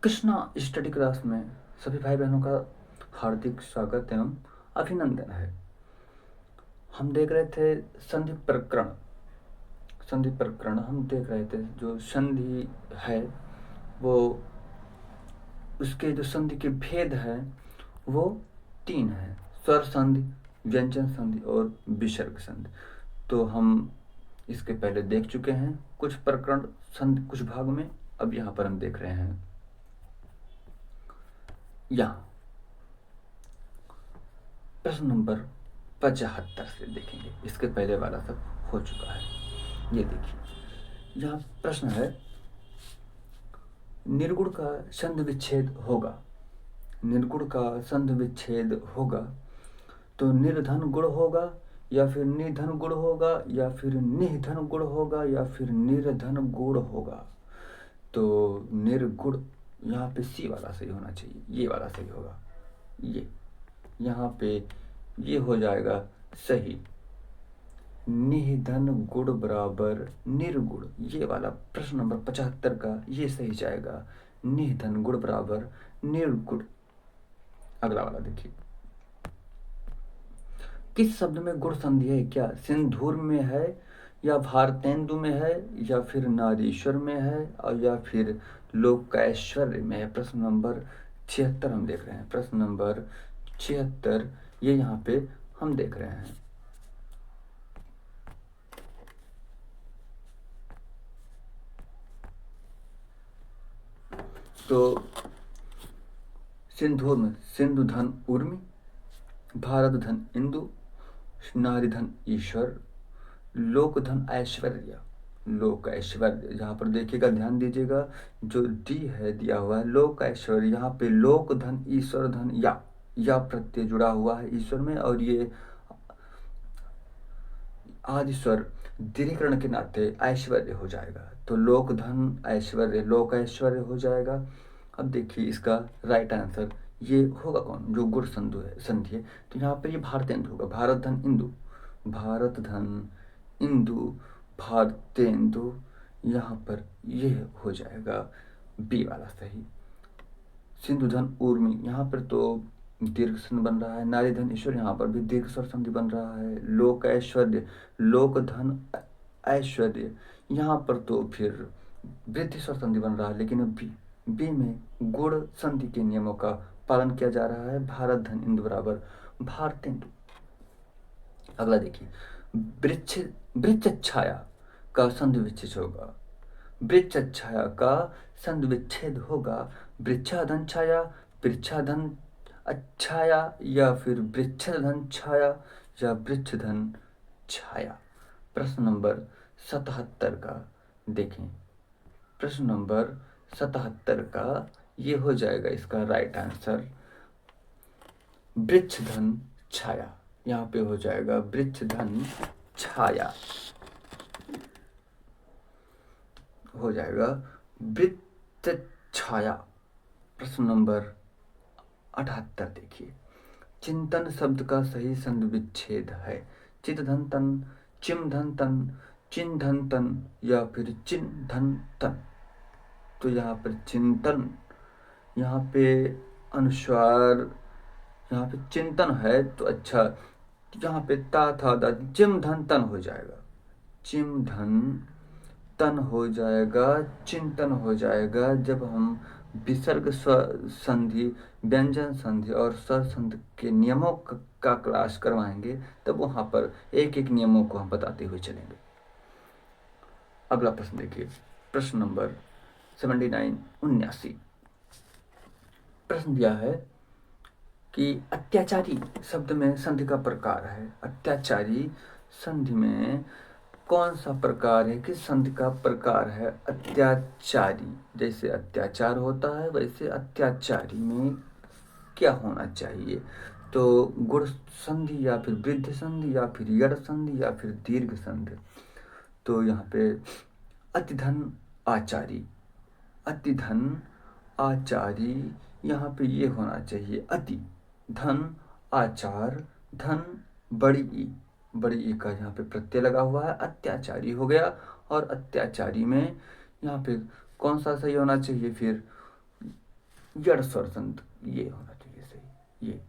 Krishna study class में सभी भाई बहनों का हार्दिक स्वागत एवं अभिनंदन है। हम देख रहे थे संधि प्रकरण। हम देख रहे थे जो संधि है वो उसके जो संधि के भेद हैं वो 3 हैं: स्वर संधि, व्यंजन संधि और विसर्ग संधि। तो हम इसके पहले देख चुके हैं कुछ प्रकरण संधि कुछ भाग में। अब यहाँ पर हम देख रहे हैं यहाँ प्रश्न नंबर 75 से देखेंगे। इसके पहले वाला सब हो चुका है। ये देखिए, यहाँ प्रश्न है निर्गुण का संधि विच्छेद होगा। निर्गुण का संधि विच्छेद होगा तो निर्धन गुण होगा या फिर निधन गुण होगा या फिर निधन गुण होगा या फिर निर्धन गुण होगा। तो निर्गुण यहाँ पे सी वाला सही होना चाहिए, ये वाला सही होगा। ये यहाँ पे ये हो जाएगा सही। निधन गुण बराबर निर्गुण, ये वाला प्रश्न नंबर 75 का ये सही जाएगा। निधन गुण बराबर निर्गुण। अगला वाला देखिए, किस शब्द में गुण संधि है? क्या सिंदूर में है या भारतेंदु में है या फिर नारीश्वर में है और या फिर लोकैश्वर्य में है? प्रश्न नंबर 76 हम देख रहे हैं। प्रश्न नंबर 76 ये यहाँ पे हम देख रहे हैं। तो सिंदूर में सिंधु धन उर्मी, भारत धन इंदु, नारी धन ईश्वर, लोक धन ऐश्वर्य। लोक ऐश्वर्य जहाँ पर देखिएगा, ध्यान दीजिएगा, जो डी है दिया हुआ है लोक ऐश्वर्य, यहाँ पे लोक धन ईश्वर धन या प्रत्यय जुड़ा हुआ है ईश्वर में, और ये आदि स्वर दीर्घकरण के नाते ऐश्वर्य हो जाएगा। तो लोक धन ऐश्वर्य, लोक ऐश्वर्य हो जाएगा। अब देखिए इसका राइट आंसर ये होगा कौन, जो गुण संधि है। तो यहाँ पर ये भारतेंदु होगा। भारत धन इंदु, भारत धन इंदु, भारतेंदु, यहाँ पर ये हो जाएगा बी वाला सही। सिंधु धन उर्मी, यहाँ पर तो दीर्घ संधि बन रहा है। नारी धन ईश्वर, यहाँ पर भी दीर्घ स्वर संधि बन रहा है। लोक ऐश्वर्य, लोक धन ऐश्वर्य, यहाँ पर तो फिर वृद्धि स्वर संधि बन रहा है। लेकिन बी में गुण संधि के नियमों का पालन किया जा रहा है। भारत धन इंदु बराबर भारतेंदु। अगला देखिए, वृक्ष छाया का संधि विच्छेद होगा। वृक्ष छाया का संधि विच्छेद होगा। वृक्षाधन छाया, वृक्षाधन छाया या फिर वृक्षधन छाया या वृक्षधन छाया। प्रश्न नंबर 77 का देखें। प्रश्न नंबर 77 का ये हो जाएगा इसका राइट आंसर वृक्षधन छाया। यहाँ पे हो जाएगा वृक्षधन छाया, हो जाएगा वृत्त छाया। प्रश्न नंबर 78 देखिए, चिंतन शब्द का सही संधि विच्छेद है। चित धन तन, चिम धन तन, चिन धन तन या फिर चिन धन तन। तो यहाँ पर चिंतन, यहाँ पे अनुस्वार, यहाँ पे चिंतन है तो अच्छा, यहाँ पे ता था दा, चिम धन तन हो जाएगा। चिम धन तन हो जाएगा, चिंतन हो जाएगा। जब हम विसर्ग संधि, व्यंजन संधि और स्वर संधि के नियमों का क्लास करवाएंगे तब वहाँ पर एक एक नियमों को हम बताते हुए चलेंगे। अगला प्रश्न देखिए, प्रश्न नंबर 79 प्रश्न दिया है कि अत्याचारी शब्द में संधि का प्रकार है। अत्याचारी संधि में कौन सा प्रकार है, किस संधि का प्रकार है अत्याचारी? जैसे अत्याचार होता है वैसे अत्याचारी में क्या होना चाहिए? तो गुण संधि या फिर वृद्धि संधि या फिर यड़ संधि या फिर दीर्घ संधि। तो यहाँ पे अतिधन आचारी, अतिधन आचारी, यहाँ पे ये होना चाहिए अति धन आचार धन बड़ी ई का यहाँ पे प्रत्यय लगा हुआ है, अत्याचारी हो गया। और अत्याचारी में यहाँ पे कौन सा सही होना चाहिए? फिर यड़ स्वर संधि ये होना चाहिए सही, ये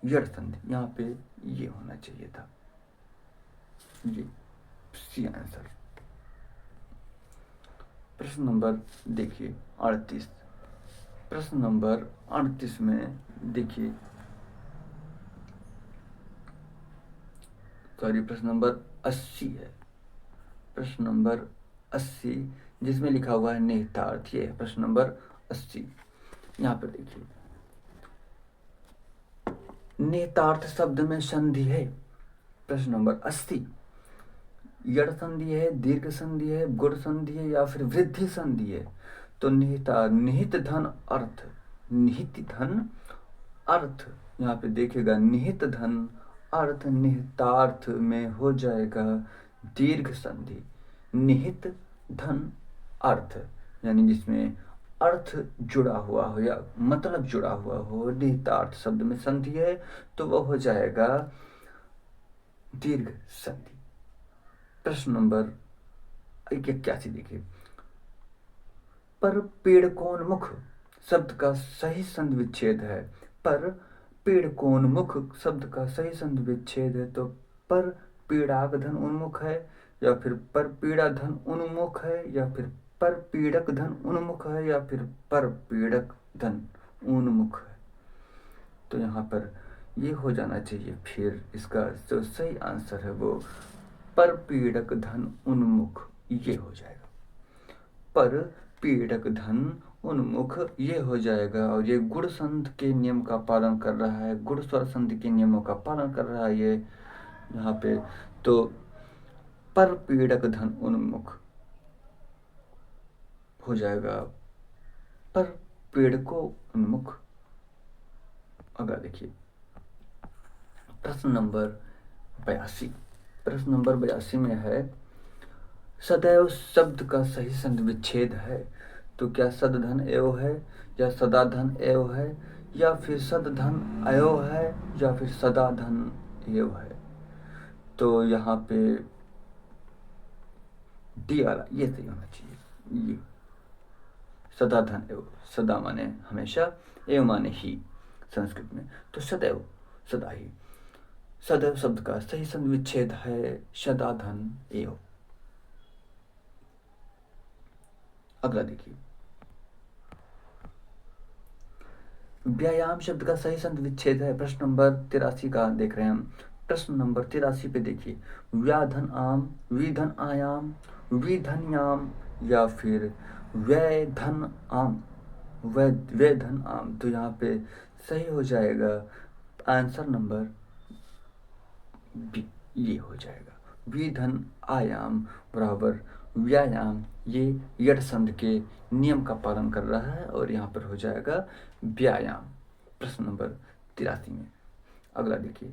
यड़ संधि यहाँ पे ये होना चाहिए था, ये सी आंसर। प्रश्न नंबर देखिए 38। प्रश्न नंबर 38 में देखिए, सॉरी प्रश्न नंबर 80 है। प्रश्न नंबर 80 जिसमें लिखा हुआ है निहितार्थ, ये है प्रश्न नंबर 80। यहाँ पर देखिए, निहितार्थ शब्द में संधि है। प्रश्न नंबर 80, यड़ संधि है, दीर्घ संधि है, गुण संधि है या फिर वृद्धि संधि है। तो निहित धन अर्थ, निहित धन अर्थ, यहाँ पे देखिएगा निहित धन अर्थ निहितार्थ में हो जाएगा दीर्घ संधि। निहित धन अर्थ यानी जिसमें अर्थ जुड़ा हुआ हो या मतलब जुड़ा हुआ हो, निहितार्थ शब्द में संधि है तो वह हो जाएगा दीर्घ संधि। प्रश्न नंबर 81 देखिए, पर पीड़कोन्मुख शब्द का सही संधि विच्छेद है। पर पीड़कोन्मुख शब्द का सही संधि विच्छेद है तो पर पीड़ाक धन उन्मुख है, या फिर पर पीड़ा धन उन्मुख है, या फिर पर पीड़क धन उन्मुख है, या फिर पर पीड़क धन उन्मुख है। तो यहाँ पर ये हो जाना चाहिए, फिर इसका जो सही आंसर है वो पर पीड़क धन उन्मुख ये हो जाएगा। पर पीड़क धन उन्मुख ये हो जाएगा, और ये गुण संधि के नियम का पालन कर रहा है, गुण स्वर संधि के नियमों का पालन कर रहा है ये यहाँ पे। तो पर पीड़क धन उन्मुख हो जाएगा पर पीड़को उन्मुख। अगला देखिए प्रश्न नंबर 82। प्रश्न नंबर 82 में है, सदैव शब्द का सही संधि विच्छेद है। तो क्या सदधन एव है, या सदाधन एव है, या फिर सदधन अयो है, या फिर सदाधन एव है। तो यहाँ पे डी वाला ये सही होना चाहिए, ये सदाधन एव, सदा माने हमेशा, एव माने ही संस्कृत में, तो सदैव सदा ही। सदैव शब्द का सही संधि विच्छेद है सदाधन एव। अगला देखिए, व्यायाम शब्द का सही संधि विच्छेद है। प्रश्न नंबर 83 का देख रहे हैं हम। प्रश्न नंबर 83 पे देखिए, व्याधन आम, विधन आयाम, विधन्याम, या फिर वैधन आम, वैधन आम। तो यहाँ पे सही हो जाएगा आंसर नंबर बी, ये हो जाएगा विधन आयाम बराबर व्यायाम। ये यड़ संधि के नियम का पालन कर रहा है और यहाँ पर हो जाएगा व्यायाम। प्रश्न नंबर 83 में। अगला देखिए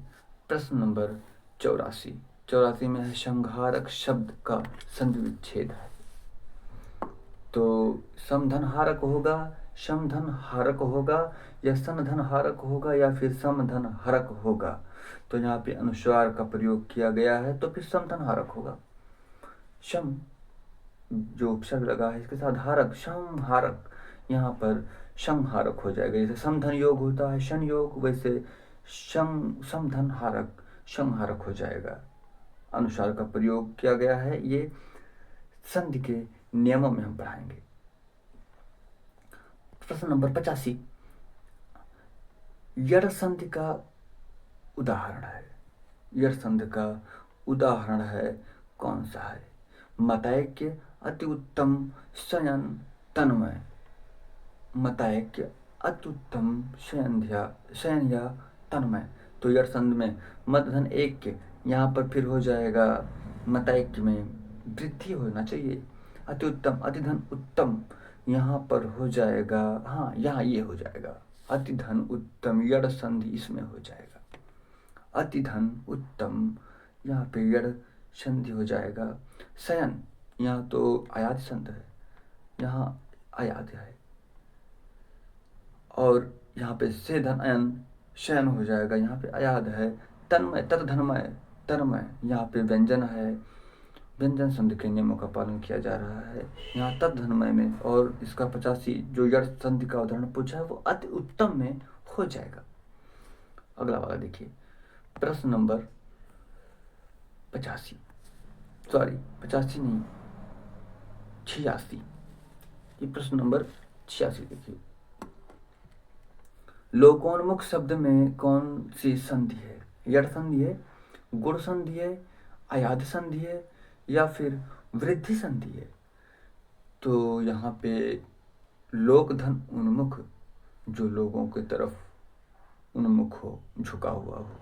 प्रश्न नंबर 84। 84 में है, संहारक शब्द का संधि विच्छेद है। तो समधन हारक होगा, समधन हारक होगा, या समधन हारक होगा, या फिर समधन हरक होगा। तो यहाँ पे अनुस्वार का प्रयोग किया गया है तो फिर समधन हारक होगा। सम जो उपसर्ग लगा है इसके साथ हारक, संहारक, यहाँ पर संहारक हो जाएगा। जैसे समधन योग होता है शन योग, वैसे समधन हारक संहारक हो जाएगा। अनुस्वार का प्रयोग किया गया है, ये संधि के नियमों में हम पढ़ाएंगे। प्रश्न नंबर 85, यड़ संधि का उदाहरण है। यड़ संधि का उदाहरण है कौन सा है? मतैक्य, अति उत्तम, शयन, तन्मय। मतैक्य, अति उत्तम, शयन या तन्मय। तो यड़ संधि में मतधन एक के यहाँ पर फिर हो जाएगा मतैक्य में वृद्धि होना चाहिए। अति उत्तम, अति धन उत्तम यहाँ पर हो जाएगा, हाँ यहाँ ये हो जाएगा अति धन उत्तम, यड़ संधि इसमें हो जाएगा अति धन उत्तम, यहाँ पे यड़ संधि हो जाएगा। शयन, यहाँ तो आयात संधि है, यहाँ आयात है, और यहाँ पे से धन अयन शयन हो जाएगा, यहाँ पे आयात है। तन्मय, तत्धनमय, तन्मय, यहाँ पे व्यंजन है, व्यंजन संधि के नियमों का पालन किया जा रहा है। यहाँ तद्धनमय में और इसका 85 जो यड़ संधि का उदाहरण पूछा है वो अति उत्तम में हो जाएगा। अगला वाला देखिए, प्रश्न नंबर 85, सॉरी 85 नहीं, 86। ये प्रश्न नंबर 86 देखिए, लोकोन्मुख शब्द में कौन सी संधि है? यड़ संधि है, गुण संधि है, अयाद संधि है, या फिर वृद्धि संधि है? तो यहाँ पे लोक धन उन्मुख, जो लोगों की तरफ उन्मुख हो, झुका हुआ हो,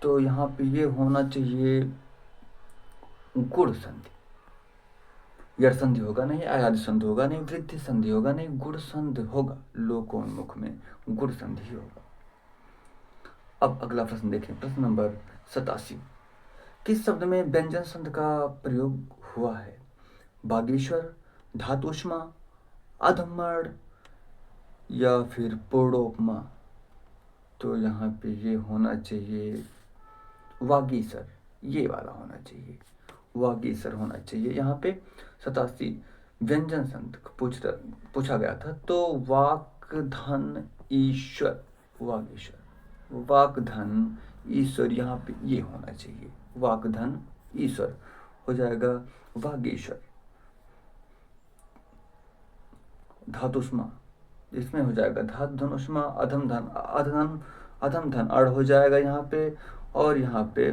तो यहाँ पे ये होना चाहिए गुण संधि। यड़ संधि होगा नहीं, अयाद संधि होगा नहीं, वृद्धि संधि होगा नहीं, गुण संधि होगा। लोकोन्मुख में गुण संधि होगा। अब अगला प्रश्न देखें, प्रश्न नंबर 87। किस शब्द में व्यंजन संधि का प्रयोग हुआ है? बागेश्वर, धातुष्मा, अधमर्ण, या फिर पूर्णोपमा? तो यहाँ पे ये होना चाहिए वागीसर, ये वाला होना चाहिए, वागीसर होना चाहिए। यहाँ पे 87 व्यंजन संधि पूछा गया था, तो वाक धन ईश्वर, वागीश्वर, वाक धन ईश्वर, यहाँ पे ये होना चाहिए, वाक धन ईश्वर हो जाएगा वागीश्वर। धातुष्मा, इसमें हो जाएगा धातु धनुष्मा, अधम धन, अधम धन अड़ हो जाएगा यहाँ पे, और यहाँ पे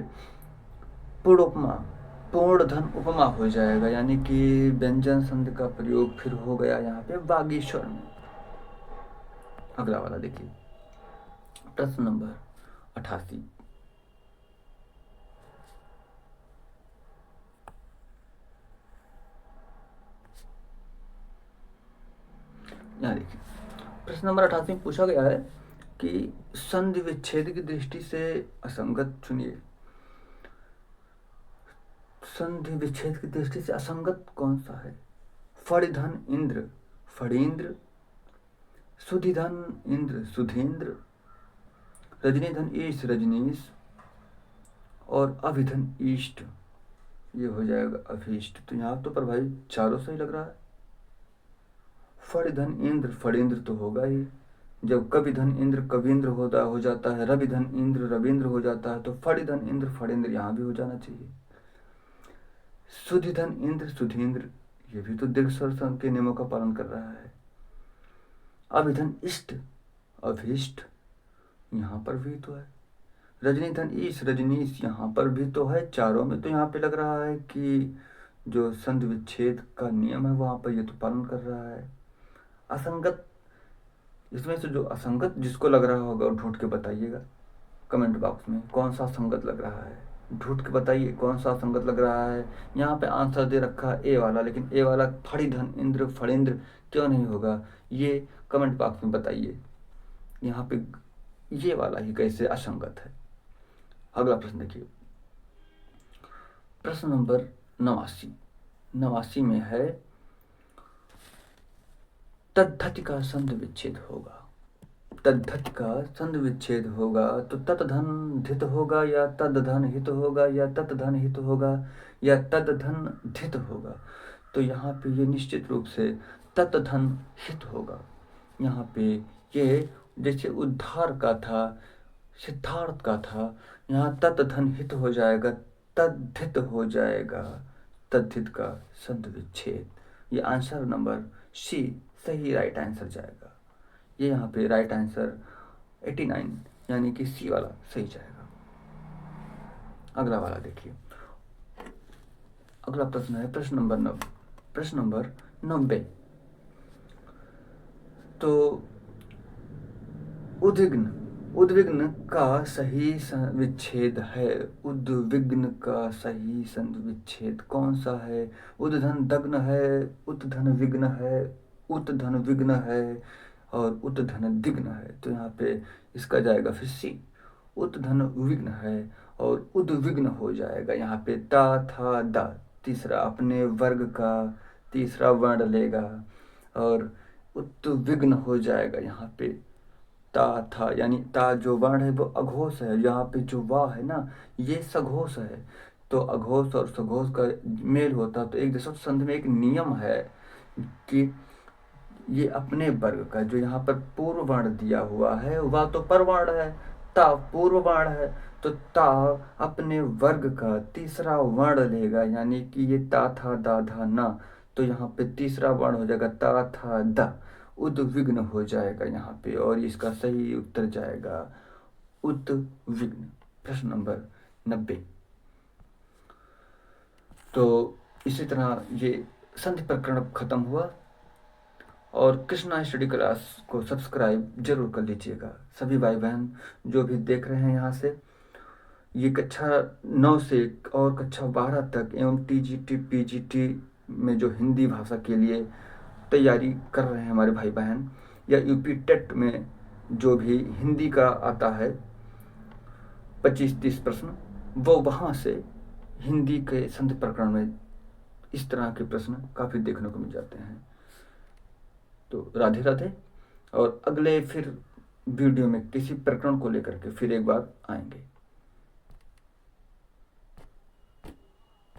पूर्णोपमा, पूर्ण धन उपमा हो जाएगा, यानी कि व्यंजन संधि का प्रयोग फिर हो गया यहाँ पे वागीश्वर में। अगला वाला देखिए, प्रश्न नंबर 88। यहाँ देखिए, प्रश्न नंबर 88 में पूछा गया है कि संधि विच्छेद की दृष्टि से असंगत चुनिए। संधि विच्छेद की दृष्टि से असंगत कौन सा है? फणिधन इंद्र, फणींद्र, सुधिधन इंद्र, सुधींद्र, रजनीधन ईश, रजनीश, और अभिधन ईष्ट, ये हो जाएगा अभीष्ट। तो यहाँ तो पर भाई चारों सही लग रहा है। फणिधन इंद्र, फणींद्र तो होगा ही। जब कविधन इंद्र कवींद्र हो जाता है, रविधन इंद्र रविंद्र हो जाता है, तो फणिधन इंद्र फणींद्र यहाँ भी हो जाना चाहिए। सुधिधन इंद्र सुधींद्र, ये भी तो दीर्घ स्वर के नियमों का पालन कर रहा है। अभिधन इष्ट, अभीष्ट, यहाँ पर भी तो है। रजनीधन ईश, रजनीश, यहाँ पर भी तो है। चारों में तो यहाँ पे लग रहा है कि जो संधि विच्छेद का नियम है वहाँ पर ये तो पालन कर रहा है। असंगत, इसमें से जो असंगत जिसको लग रहा होगा वो ढूंढ के बताइएगा कमेंट बॉक्स में, कौन सा संगत लग रहा है, ढूंढ के बताइए कौन सा संगत लग रहा है। यहाँ पे आंसर दे रखा है ए वाला, लेकिन ए वाला फणिधन इंद्र फणींद्र क्यों नहीं होगा, ये कमेंट बॉक्स में बताइए। यहाँ पे ये वाला ही कैसे असंगत है। अगला प्रश्न देखिए, प्रश्न नंबर 89 में है तद्धति का संधि विच्छेद होगा। तद्धति का संधि विच्छेद होगा तो ततधन धित होगा, या तद्धन हित होगा, या ततधन हित होगा, या तद्धन धित होगा? तो यहाँ पे ये निश्चित रूप से ततधन हित होगा। यहाँ पे ये जैसे उद्धार का था, सिद्धार्थ का था, यहाँ ततधन हित हो जाएगा, तद्धित हो जाएगा, तद्धित का संधि विच्छेद। ये आंसर नंबर सी सही राइट आंसर जाएगा। ये यहाँ पे राइट आंसर 89 यानी कि सी वाला सही जाएगा। अगला वाला देखिए, अगला प्रश्न है प्रश्न नंबर 90। तो उद्विग्न का सही विच्छेद है। उद्विग्न का सही संधि विच्छेद कौन सा है? उद्धन दग्न है, उत्धन विघ्न है, उत्धन विघ्न है, और उत्धन दिग्न है। तो यहाँ पे इसका जाएगा फिर सी, उत्धन विघ्न है और उद्विग्न हो जाएगा। यहाँ पे ता था दा, तीसरा अपने वर्ग का तीसरा वर्ण लेगा और उद्विग्न हो जाएगा। यहाँ पे ता था, यानी ता जो वर्ण है वो अघोष है, यहाँ पे जो वा है ना ये सघोष है। तो अघोष और सघोष का मेल होता तो एक जैसा। संधि में एक नियम है कि ये अपने वर्ग का जो यहाँ पर पूर्व वर्ण दिया हुआ है वह तो परवर्ण है, ता पूर्व वर्ण है, तो ता अपने वर्ग का तीसरा वर्ण लेगा, यानी कि ये ता था दा धा ना, तो यहाँ पे तीसरा वर्ण हो जाएगा ता था द, उद्विग्न हो जाएगा यहाँ पे, और इसका सही उत्तर जाएगा उद्विग्न। प्रश्न नंबर 90। तो इसी तरह ये संधि प्रकरण खत्म हुआ। और कृष्णा स्टडी क्लास को सब्सक्राइब जरूर कर लीजिएगा सभी भाई बहन जो भी देख रहे हैं यहाँ से। ये कक्षा 9 से और कक्षा 12 तक एवं टीजीटी पीजीटी में जो हिंदी भाषा के लिए तैयारी कर रहे हैं हमारे भाई बहन, या यूपी टेट में जो भी हिंदी का आता है 25-30 प्रश्न, वो वहाँ से हिंदी के संधि प्रकरण में इस तरह के प्रश्न काफ़ी देखने को मिल जाते हैं। तो राधे राधे, और अगले फिर वीडियो में किसी प्रकरण को लेकर के फिर एक बार आएंगे।